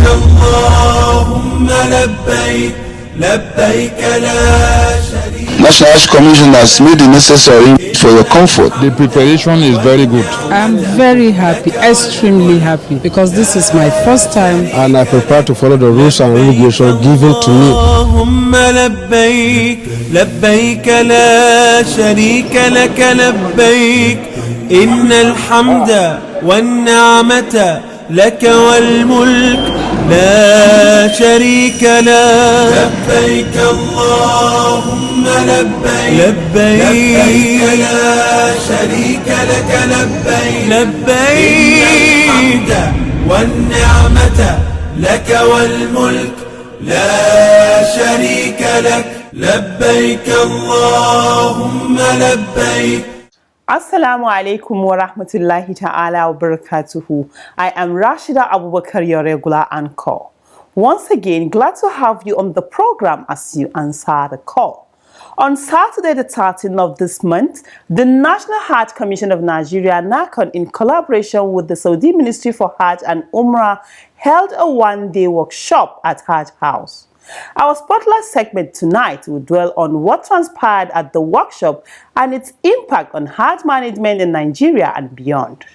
اللهم لبيك لبيك لا شريك. National Hajj Commission has made the necessary for your comfort. The preparation is very good. I'm very happy, extremely happy, because this is my first time. And I prepare to follow the rules and regulations given to me. اللهم لبيك لبيك لا شريك لك لبيك إن الحمد والنعمة لك والملك لا شريك له. لبيك اللهم لبيك لبيك لا شريك لك لبيك لبيك الحمد والنعمة لك والملك لا شريك لك لبيك اللهم لبيك. Assalamu alaikum wa rahmatullahi ta'ala wa barakatuhu. I am Rashida Abubakar, your regular anchor. Once again, glad to have you on the program as you answer the call. On Saturday, the 13th of this month, the National Hajj Commission of Nigeria, NAHCON, in collaboration with the Saudi Ministry for Hajj and Umrah, held a one-day workshop at Hajj House. Our spotlight segment tonight will dwell on what transpired at the workshop and its impact on Hajj management in Nigeria and beyond.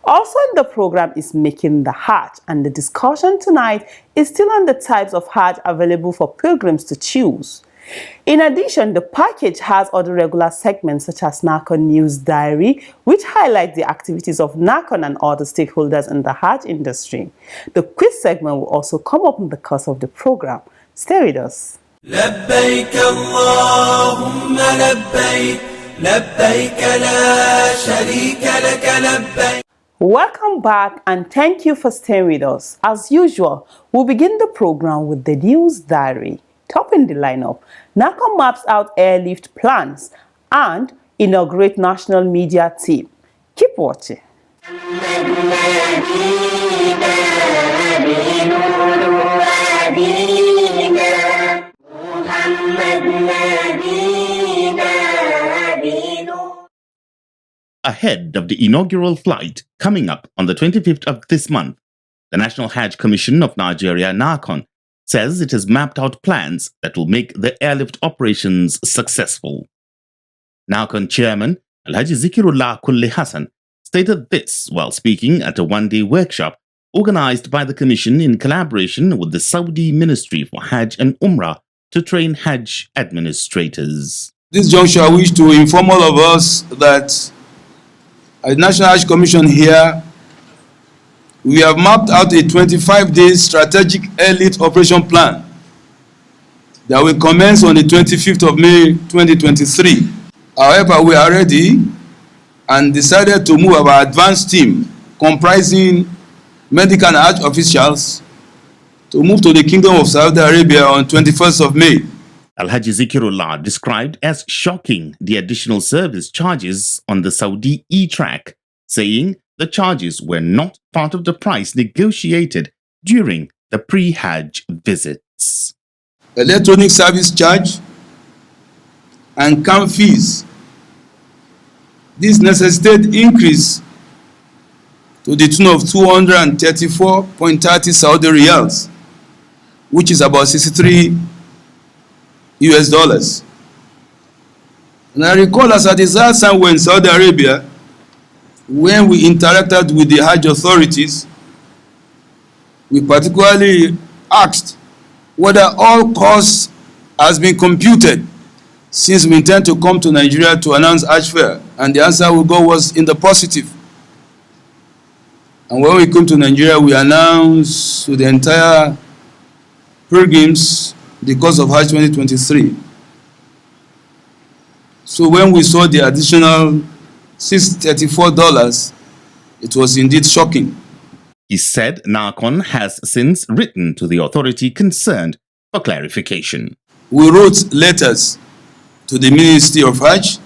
Also in the program is Making the Hajj, and the discussion tonight is still on the types of Hajj available for pilgrims to choose. In addition, the package has other regular segments such as NAHCON News Diary, which highlight the activities of NAHCON and other stakeholders in the Hajj industry. The quiz segment will also come up in the course of the program. Stay with us. لبيك اللهم لبيك لبيك لا شريك لك لبيك. Welcome back and thank you for staying with us. As usual, we'll begin the program with the News Diary. Topping the lineup, NAHCON maps out airlift plans and inaugurate national media team. Keep watching. Ahead of the inaugural flight coming up on the 25th of this month, the National Hajj Commission of Nigeria, NAHCON, says it has mapped out plans that will make the airlift operations successful. NAHCON Chairman Alhaji Zikirullah Kulli Hassan stated this while speaking at a one-day workshop organized by the Commission in collaboration with the Saudi Ministry for Hajj and Umrah to train Hajj administrators. This juncture, I wish to inform all of us that at the National Hajj Commission here, we have mapped out a 25-day strategic airlift operation plan that will commence on the 25th of May 2023. However, we are ready and decided to move our advanced team comprising medical and Hajj officials to move to the Kingdom of Saudi Arabia on 21st of May. Alhaji Zikirullah described as shocking the additional service charges on the Saudi e-track, saying the charges were not part of the price negotiated during the pre-Hajj visits. Electronic service charge and camp fees. This necessitated increase to the tune of 234.30 Saudi riyals, which is about $63. And I recall as at the last time we were in Saudi Arabia, when we interacted with the Hajj authorities, we particularly asked whether all costs has been computed since we intend to come to Nigeria to announce Hajj fair, and the answer we got was in the positive. And when we came to Nigeria, we announced to the entire pilgrims the cost of Hajj 2023. So when we saw the additional $634, it was indeed shocking. He said NAHCON has since written to the authority concerned for clarification. We wrote letters to the Ministry of Hajj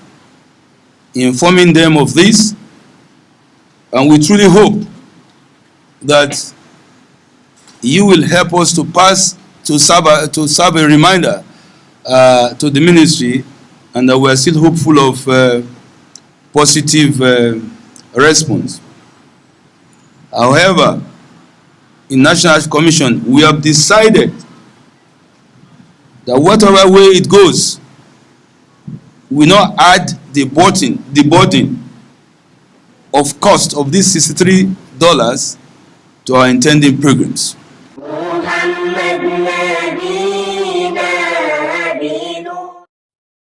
informing them of this, and we truly hope that you will help us to serve a reminder to the ministry, and that we are still hopeful of positive response. However, in National Hajj Commission, we have decided that whatever way it goes, we not add the burden of cost of these $63 to our intended pilgrims.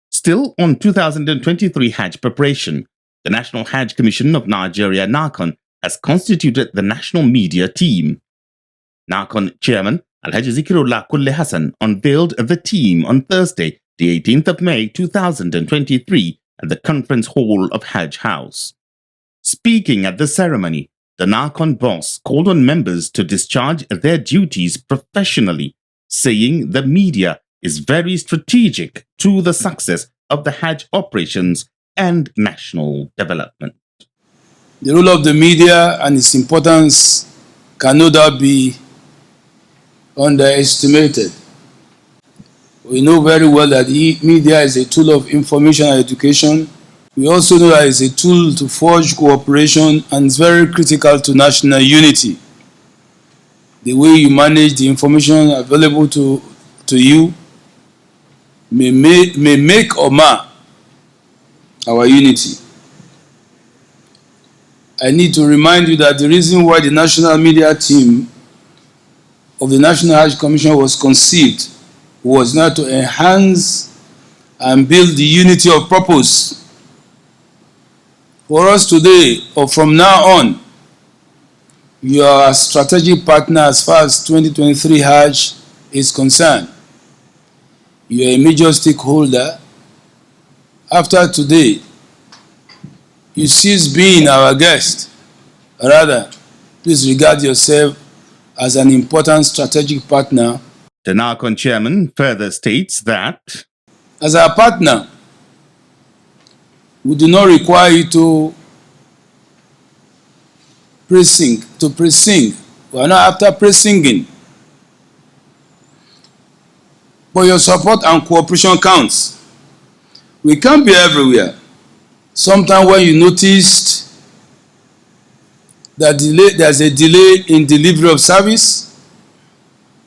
Still on 2023 Hajj preparation, the National Hajj Commission of Nigeria, NAHCON, has constituted the national media team. NAHCON chairman Alhaji Zikirullah Kulle Hassan unveiled the team on Thursday, the 18th of May 2023 at the Conference Hall of Hajj House. Speaking at the ceremony, the NAHCON boss called on members to discharge their duties professionally, saying the media is very strategic to the success of the Hajj operations and national development. The role of the media and its importance can no doubt be underestimated. We know very well that the media is a tool of information and education. We also know that it's a tool to forge cooperation and it's very critical to national unity. The way you manage the information available to you may make or mar our unity. I need to remind you that the reason why the national media team of the National Hajj Commission was conceived was not to enhance and build the unity of purpose. For us today, or from now on, you are a strategic partner as far as 2023 Hajj is concerned. You are a major stakeholder. After today, you cease being our guest. Rather, please regard yourself as an important strategic partner. The NAHCON chairman further states that, as our partner, we do not require you to pre-sing. We are not after pre-singing. But your support and cooperation counts. We can't be everywhere. Sometimes when you noticed that there's a delay in delivery of service,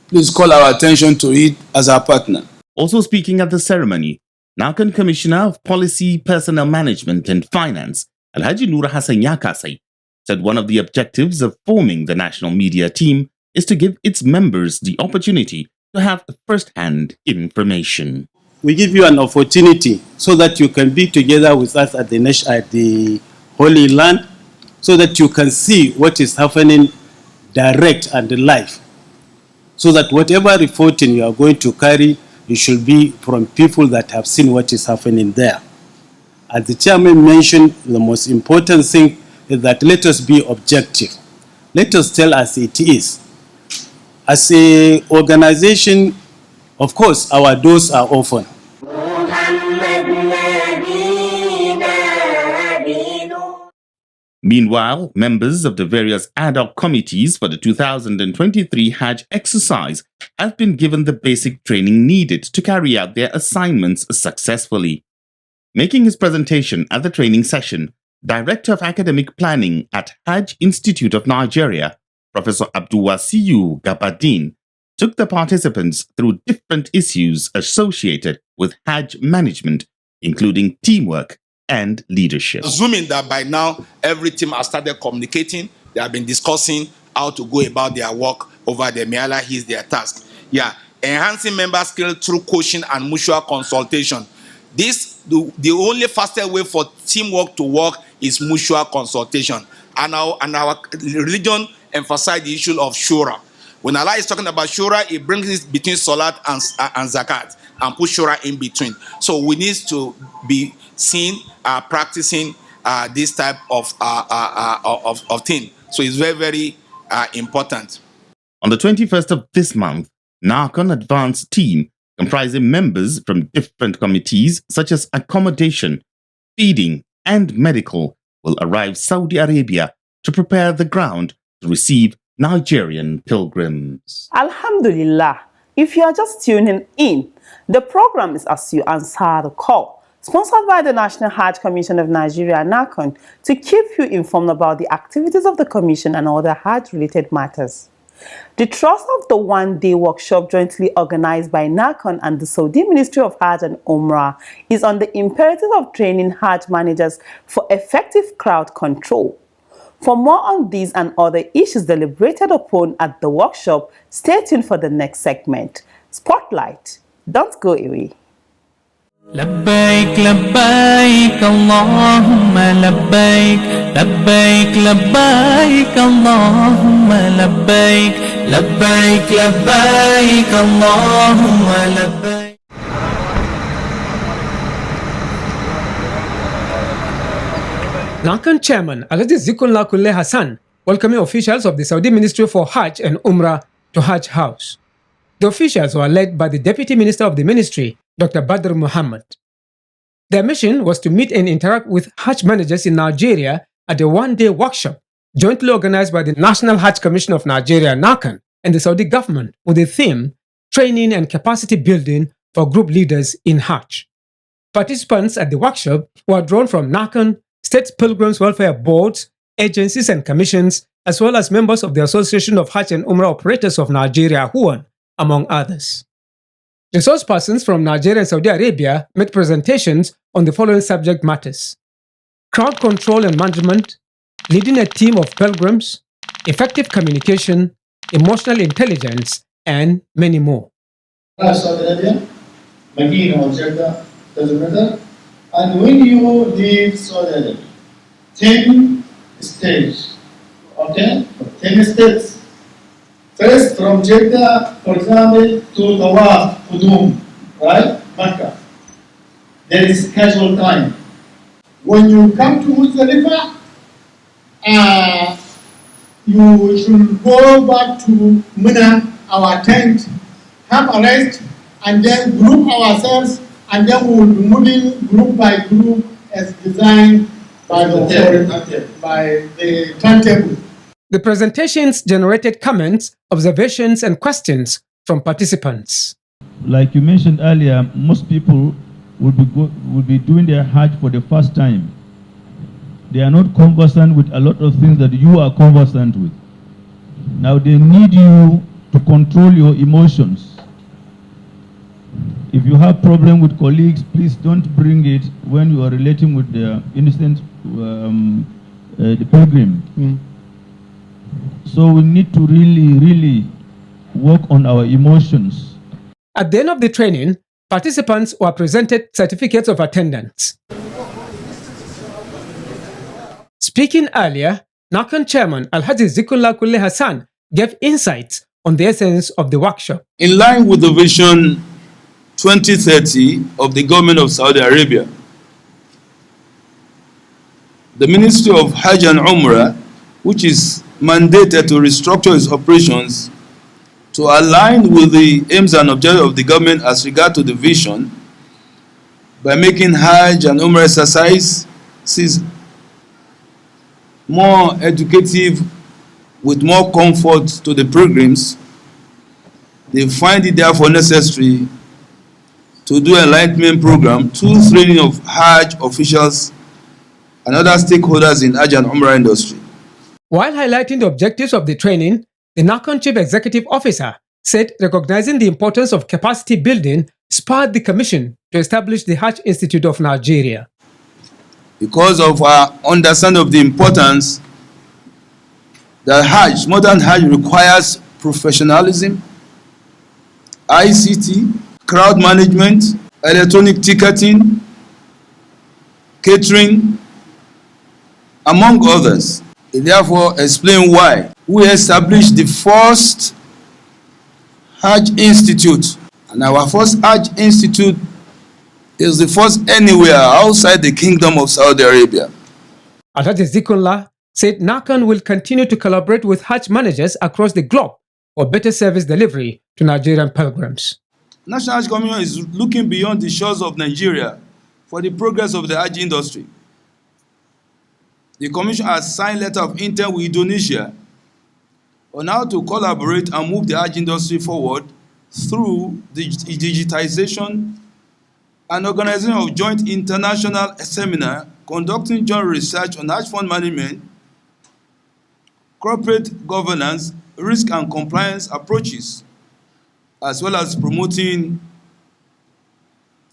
please call our attention to it as our partner. also speaking at the ceremony, NAHCON Commissioner of Policy, Personnel Management and Finance, Alhaji Noor Hassan Yakasai, said one of the objectives of forming the national media team is to give its members the opportunity to have first-hand information. We give you an opportunity so that you can be together with us at the Holy Land, so that you can see what is happening direct and live, so that whatever reporting you are going to carry, it should be from people that have seen what is happening there. As the chairman mentioned, the most important thing is that let us be objective. Let us tell as it is. As an organization, of course, our doors are open. Meanwhile, members of the various ad hoc committees for the 2023 Hajj exercise have been given the basic training needed to carry out their assignments successfully. Making his presentation at the training session, Director of Academic Planning at Hajj Institute of Nigeria, Professor Abdulwasiu Gabadin, took the participants through different issues associated with Hajj management, including teamwork and leadership. Assuming that by now every team has started communicating, they have been discussing how to go about their work over there. May Allah ease their task. Yeah, enhancing member skill through coaching and mutual consultation. The only fastest way for teamwork to work is mutual consultation. And our religion emphasizes the issue of shura. When Allah is talking about shura, it brings it between salat and zakat and put shura in between. So we need to be seen practicing this type of thing. So it's very, very important. On the 21st of this month, NAHCON Advanced Team, comprising members from different committees such as accommodation, feeding, and medical, will arrive Saudi Arabia to prepare the ground to receive Nigerian pilgrims. Alhamdulillah, if you are just tuning in, the program is As You Answer the Call, sponsored by the National Hajj Commission of Nigeria, NAHCON, to keep you informed about the activities of the Commission and other Hajj-related matters. The thrust of the one-day workshop jointly organized by NAHCON and the Saudi Ministry of Hajj and Umrah is on the imperative of training Hajj managers for effective crowd control. For more on these and other issues deliberated upon at the workshop, stay tuned for the next segment. Spotlight. Don't go away. لبيك لبيك اللهم لبيك لبيك لبيك اللهم لبيك لبيك لبيك اللهم لبيك. NAHCON Chairman Alhaji Zikrullah Kulle Hassan welcoming officials of the Saudi Ministry for Hajj and Umrah to Hajj House. The officials were led by the Deputy Minister of the Ministry, Dr. Badr Muhammad. Their mission was to meet and interact with Hajj managers in Nigeria at a one-day workshop jointly organized by the National Hajj Commission of Nigeria, NAHCON, and the Saudi government with the theme Training and Capacity Building for Group Leaders in Hajj. Participants at the workshop were drawn from NAHCON, State Pilgrims Welfare Boards, agencies and commissions, as well as members of the Association of Hajj and Umrah Operators of Nigeria, HUAN, among others. Resource persons from Nigeria and Saudi Arabia made presentations on the following subject matters: crowd control and management, leading a team of pilgrims, effective communication, emotional intelligence, and many more. Saudi Arabia, Medina or Jeddah, doesn't matter. And when you leave Saudi Arabia, 10 stages, okay? 10 steps. First, from Jeddah, for example, to Tawaf, Qudum, right? Makkah. There is casual time. When you come to Muzdalifah, you should go back to Mina, our tent, have a rest, and then group ourselves, and then we will be moving group by group as designed by the timetable. The presentations generated comments, observations, and questions from participants. Like you mentioned earlier, most people will be doing their Hajj for the first time. They are not conversant with a lot of things that you are conversant with. Now they need you to control your emotions. If you have problem with colleagues, please don't bring it when you are relating with the innocent, the pilgrim. So we need to really work on our emotions. At the end of the training, participants were presented certificates of attendance. Speaking earlier, NAHCON Chairman Alhaji Zikrullah Kulle Hassan gave insights on the essence of the workshop. In line with the vision 2030 of the government of Saudi Arabia, the Ministry of Hajj and Umrah, which is mandated to restructure its operations to align with the aims and objectives of the government as regard to the vision, by making Hajj and Umrah exercises more educative with more comfort to the pilgrims, they find it therefore necessary to do an enlightenment program through training of Hajj officials and other stakeholders in Hajj and Umrah industry. While highlighting the objectives of the training, the NAHCON Chief Executive Officer said recognizing the importance of capacity building spurred the Commission to establish the Hajj Institute of Nigeria. Because of our understanding of the importance that Hajj, modern Hajj, requires professionalism, ICT, crowd management, electronic ticketing, catering, among others. It therefore explains why we established the first Hajj Institute. And our first Hajj Institute is the first anywhere outside the Kingdom of Saudi Arabia. Alhaji Zikrullah said NAHCON will continue to collaborate with Hajj managers across the globe for better service delivery to Nigerian pilgrims. National Hajj Commission is looking beyond the shores of Nigeria for the progress of the Hajj industry. The Commission has signed a letter of intent with Indonesia on how to collaborate and move the Hajj industry forward through the digitization and organization of joint international seminar, conducting joint research on Hajj fund management, corporate governance, risk and compliance approaches, as well as promoting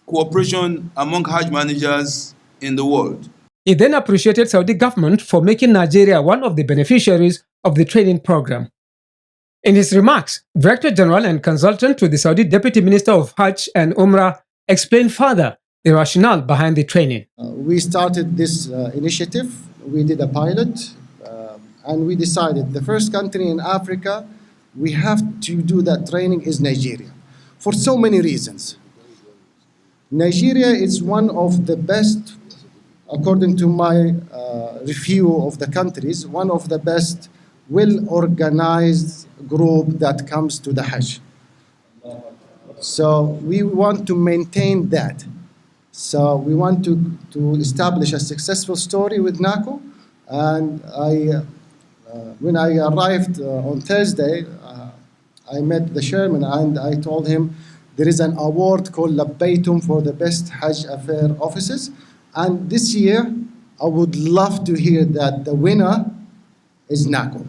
cooperation among Hajj managers in the world. He then appreciated Saudi government for making Nigeria one of the beneficiaries of the training program. In his remarks, Director General and consultant to the Saudi Deputy Minister of Hajj and Umrah explained further the rationale behind the training. We started this initiative, we did a pilot, and we decided the first country in Africa we have to do that training is Nigeria, for so many reasons. Nigeria is one of the best, according to my review of the countries, one of the best well-organized group that comes to the Hajj. So we want to maintain that. So we want to establish a successful story with NAHCON. And when I arrived on Thursday, I met the chairman and I told him there is an award called Labbaytum for the best Hajj affair officers. And this year, I would love to hear that the winner is NAHCON.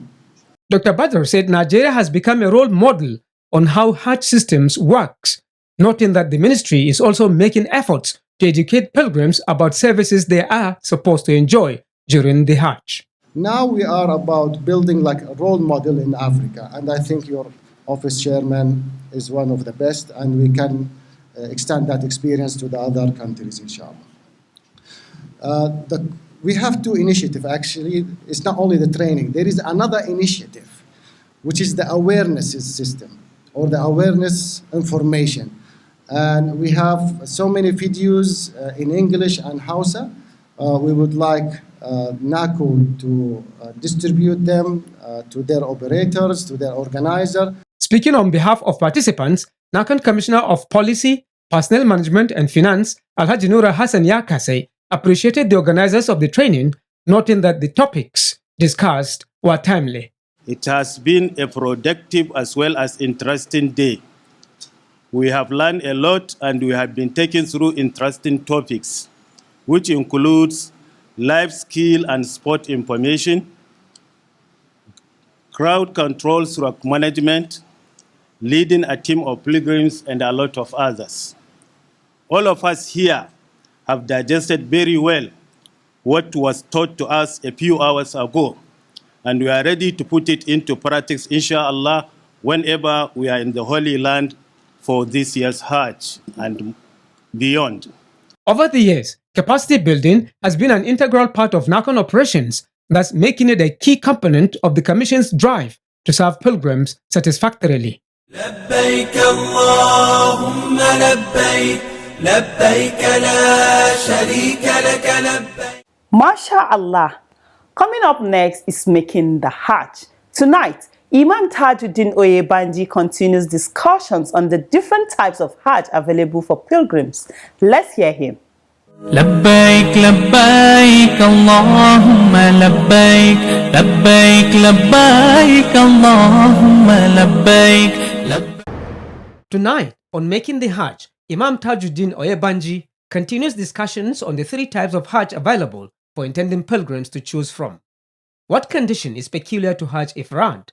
Dr. Badr said Nigeria has become a role model on how Hajj systems works, noting that the ministry is also making efforts to educate pilgrims about services they are supposed to enjoy during the Hajj. Now we are about building like a role model in Africa, and I think your office chairman is one of the best, and we can extend that experience to the other countries, inshallah. We have two initiatives, actually. It's not only the training. There is another initiative, which is the awareness system, or the awareness information. And we have so many videos in English and Hausa. We would like NAHCON to distribute them to their operators, to their organizer. Speaking on behalf of participants, NAHCON Commissioner of Policy, Personnel Management and Finance, Alhaji Nura Hassan Yakase, appreciated the organizers of the training, noting that the topics discussed were timely. It has been a productive as well as interesting day. We have learned a lot and we have been taken through interesting topics, which includes life skill and sport information, crowd control through management, leading a team of pilgrims, and a lot of others. All of us here have digested very well what was taught to us a few hours ago, and we are ready to put it into practice, inshallah, whenever we are in the Holy Land for this year's Hajj and beyond. Over the years, capacity building has been an integral part of NAHCON operations, thus making it a key component of the Commission's drive to serve pilgrims satisfactorily. لبيك اللهم لبيك لبيك لا شريك لك لبيك. MashaAllah. Coming up next is Making the Hajj. Tonight, Imam Tajuddin Oyebanji continues discussions on the different types of Hajj available for pilgrims. Let's hear him. لبيك لبيك اللهم لبيك لبيك لبيك اللهم لبيك. Tonight, on Making the Hajj, Imam Tajuddin Oyebanji continues discussions on the three types of Hajj available for intending pilgrims to choose from. What condition is peculiar to Hajj Ifrad?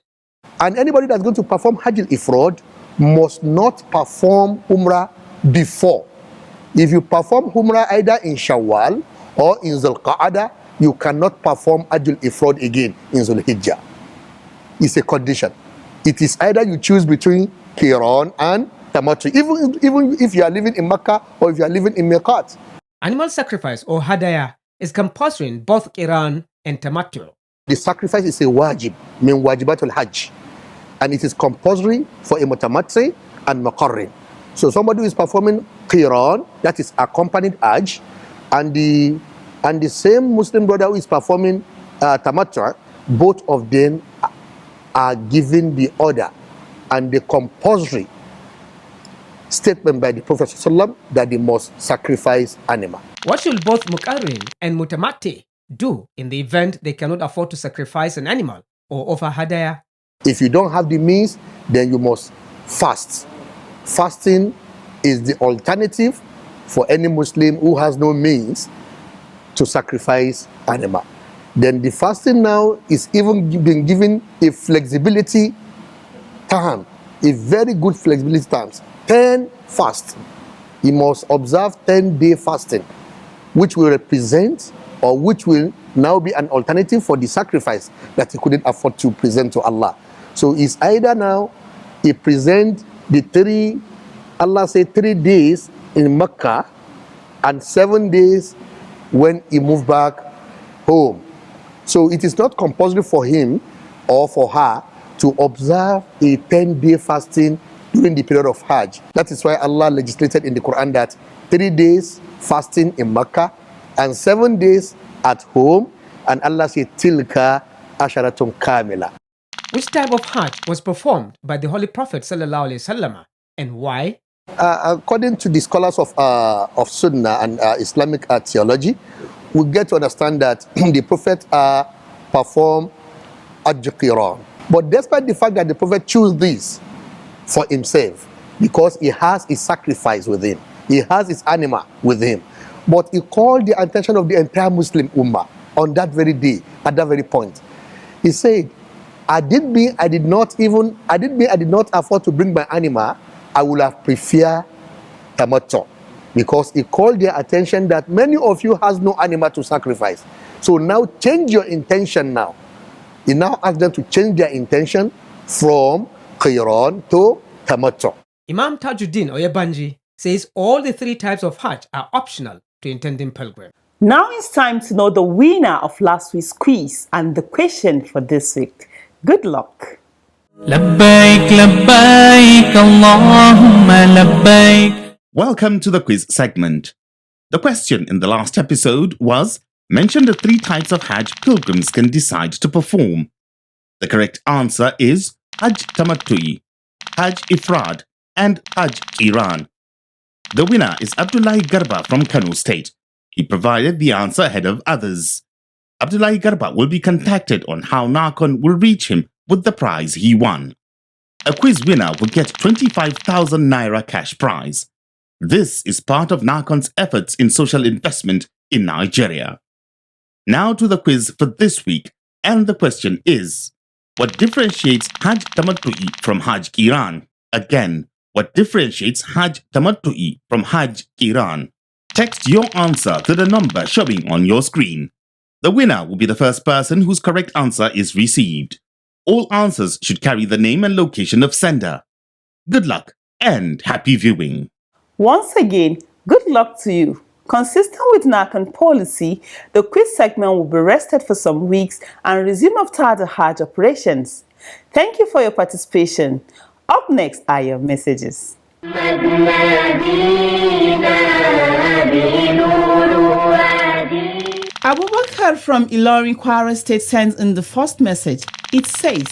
And anybody that's going to perform Hajj Ifrad must not perform Umrah before. If you perform Umrah either in Shawwal or in Zulqa'adah, you cannot perform Hajj Ifrad again in Zulhijjah. It's a condition. It is either you choose between Qiran and Tamattu, even if you are living in Mecca or if you are living in Miqat. Animal sacrifice or hadaya is compulsory in both Qiran and Tamattu. The sacrifice is a wajib, min wajibatul Hajj, and it is compulsory for a mutamatri and muqarrin. So somebody who is performing Qiran, that is accompanied Hajj, and the same Muslim brother who is performing Tamattu, both of them are given the order and the compulsory statement by the Prophet ﷺ that they must sacrifice animal. What should both Muqarrin and Mutamatti do in the event they cannot afford to sacrifice an animal or offer hadaya? If you don't have the means, then you must fast. Fasting is the alternative for any Muslim who has no means to sacrifice animal. Then the fasting now is even being given a flexibility time, a very good flexibility times, 10 fast. He must observe 10-day fasting, which will represent or which will now be an alternative for the sacrifice that he couldn't afford to present to Allah. So it's either now he present the 3, Allah say 3 days in Mecca and 7 days when he moved back home. So it is not compulsory for him or for her to observe a 10-day fasting during the period of Hajj. That is why Allah legislated in the Quran that 3 days fasting in Mecca and 7 days at home, and Allah said tilka asharatun kamila. Which type of Hajj was performed by the Holy Prophet sallallahu alaihi wasallam, and why? According to the scholars of Sunnah and Islamic theology, we get to understand that the Prophet performed Hajj Qiran. But despite the fact that the Prophet chose this for himself, because he has his sacrifice with him, he has his animal with him, but he called the attention of the entire Muslim Ummah on that very day, at that very point. He said, I did not afford to bring my animal, I would have preferred tamattu, because he called their attention that many of you has no animal to sacrifice. So now change your intention now. He now asked them to change their intention from Qiran to tamattu. Imam Tajuddin Oyebanji says all the 3 types of Hajj are optional to intending pilgrim. Now it's time to know the winner of last week's quiz and the question for this week. Good luck. لبيك لبيك اللهم لبيك. Welcome to the quiz segment. The question in the last episode was, mention the 3 types of Hajj pilgrims can decide to perform. The correct answer is Hajj Tamattu'i, Hajj Ifrad, and Hajj Qiran. The winner is Abdullahi Garba from Kano State. He provided the answer ahead of others. Abdullahi Garba will be contacted on how NAHCON will reach him with the prize he won. A quiz winner will get 25,000 Naira cash prize. This is part of NAHCON's efforts in social investment in Nigeria. Now to the quiz for this week, and the question is, what differentiates Hajj Tamattu'i from Hajj Qiran? Again, what differentiates Hajj Tamattu'i from Hajj Qiran? Text your answer to the number showing on your screen. The winner will be the first person whose correct answer is received. All answers should carry the name and location of sender. Good luck and happy viewing. Once again, good luck to you. Consistent with NAHCON policy, the quiz segment will be rested for some weeks and resume after the Hajj operations. Thank you for your participation. Up next are your messages. Abubakar from Ilorin, Kwara State sends in the first message. It says,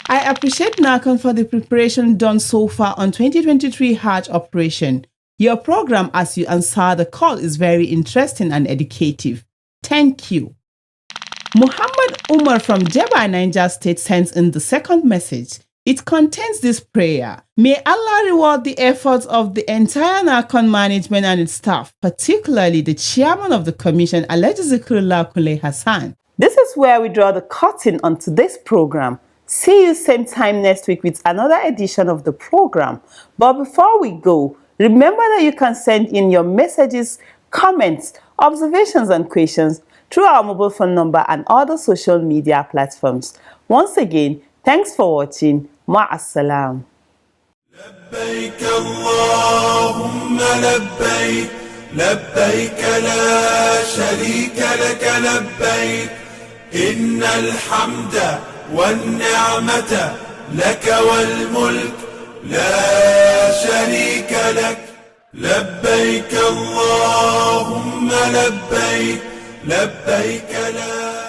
I appreciate NAHCON for the preparation done so far on 2023 Hajj operation. Your program as you answer the call is very interesting and educative. Thank you. Muhammad Umar from Jeba, Niger State sends in the second message. It contains this prayer. May Allah reward the efforts of the entire NAHCON management and its staff, particularly the chairman of the commission, Alhaji Zikrullah Kunle Hassan. This is where we draw the curtain on today's program. See you same time next week with another edition of the program. But before we go, remember that you can send in your messages, comments, observations and questions through our mobile phone number and other social media platforms. Once again, thanks for watching. Ma'assalam. لبيك اللهم لبيك لبيك لا شريك لك لبيك إن الحمد والنعمة لك والملك لا شريك لك لبيك اللهم لبيك لبيك لا